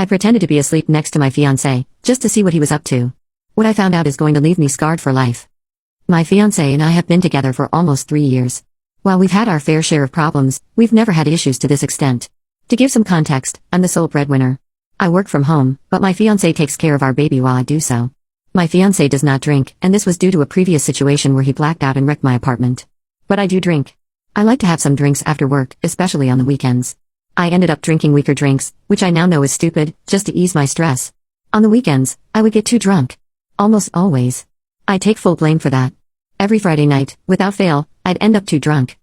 I pretended to be asleep next to my fiancé, just to see what he was up to. What I found out is going to leave me scarred for life. My fiancé and I have been together for almost 3 years. While we've had our fair share of problems, we've never had issues to this extent. To give some context, I'm the sole breadwinner. I work from home, but my fiancé takes care of our baby while I do so. My fiancé does not drink, and this was due to a previous situation where he blacked out and wrecked my apartment. But I do drink. I like to have some drinks after work, especially on the weekends. I ended up drinking weaker drinks, which I now know is stupid, just to ease my stress. On the weekends, I would get too drunk. Almost always. I take full blame for that. Every Friday night, without fail, I'd end up too drunk.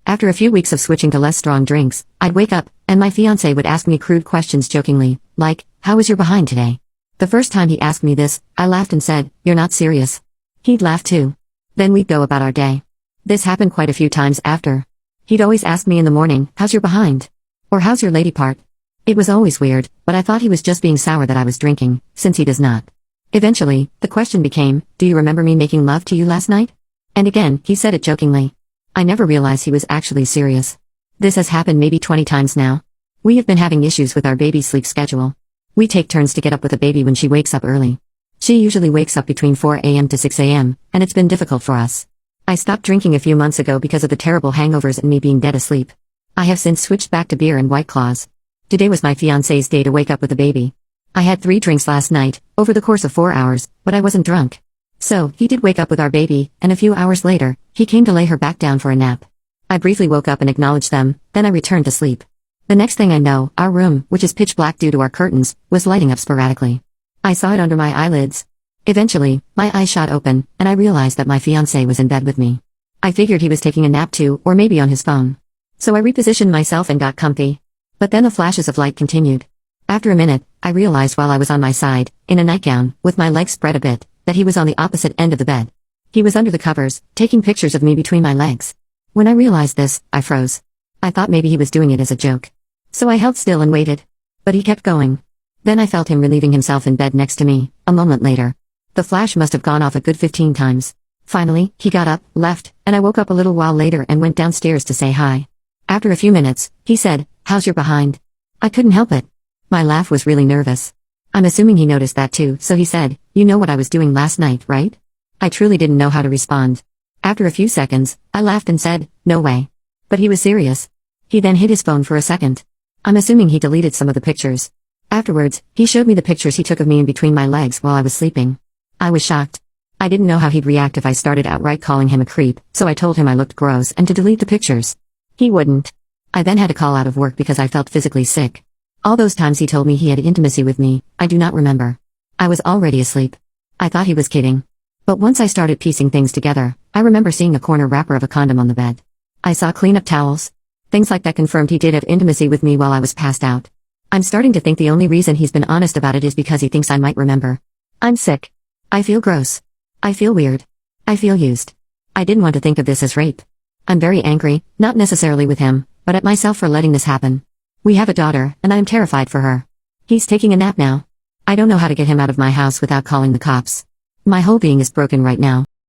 After a few weeks of switching to less strong drinks, I'd wake up, and my fiancé would ask me crude questions jokingly, like, "How was your behind today?" The first time he asked me this, I laughed and said, "You're not serious." He'd laugh too. Then we'd go about our day. This happened quite a few times after. He'd always ask me in the morning, "How's your behind?" Or "How's your lady part?" It was always weird, but I thought he was just being sour that I was drinking, since he does not. Eventually, the question became, "Do you remember me making love to you last night?" And again, he said it jokingly. I never realized he was actually serious. This has happened maybe 20 times now. We have been having issues with our baby's sleep schedule. We take turns to get up with the baby when she wakes up early. She usually wakes up between 4 a.m. to 6 a.m., and it's been difficult for us. I stopped drinking a few months ago because of the terrible hangovers and me being dead asleep. I have since switched back to beer and White Claws. Today was my fiancé's day to wake up with the baby. I had 3 drinks last night, over the course of 4 hours, but I wasn't drunk. So, he did wake up with our baby, and a few hours later, he came to lay her back down for a nap. I briefly woke up and acknowledged them, then I returned to sleep. The next thing I know, our room, which is pitch black due to our curtains, was lighting up sporadically. I saw it under my eyelids. Eventually, my eyes shot open, and I realized that my fiancé was in bed with me. I figured he was taking a nap too, or maybe on his phone. So I repositioned myself and got comfy. But then the flashes of light continued. After a minute, I realized while I was on my side, in a nightgown, with my legs spread a bit, that he was on the opposite end of the bed. He was under the covers, taking pictures of me between my legs. When I realized this, I froze. I thought maybe he was doing it as a joke. So I held still and waited. But he kept going. Then I felt him relieving himself in bed next to me, a moment later. The flash must have gone off a good 15 times. Finally, he got up, left, and I woke up a little while later and went downstairs to say hi. After a few minutes, he said, "How's your behind?" I couldn't help it. My laugh was really nervous. I'm assuming he noticed that too, so he said, "You know what I was doing last night, right?" I truly didn't know how to respond. After a few seconds, I laughed and said, "No way." But he was serious. He then hid his phone for a second. I'm assuming he deleted some of the pictures. Afterwards, he showed me the pictures he took of me in between my legs while I was sleeping. I was shocked. I didn't know how he'd react if I started outright calling him a creep, so I told him I looked gross and to delete the pictures. He wouldn't. I then had to call out of work because I felt physically sick. All those times he told me he had intimacy with me, I do not remember. I was already asleep. I thought he was kidding. But once I started piecing things together, I remember seeing a corner wrapper of a condom on the bed. I saw clean-up towels. Things like that confirmed he did have intimacy with me while I was passed out. I'm starting to think the only reason he's been honest about it is because he thinks I might remember. I'm sick. I feel gross. I feel weird. I feel used. I didn't want to think of this as rape. I'm very angry, not necessarily with him, but at myself for letting this happen. We have a daughter, and I am terrified for her. He's taking a nap now. I don't know how to get him out of my house without calling the cops. My whole being is broken right now.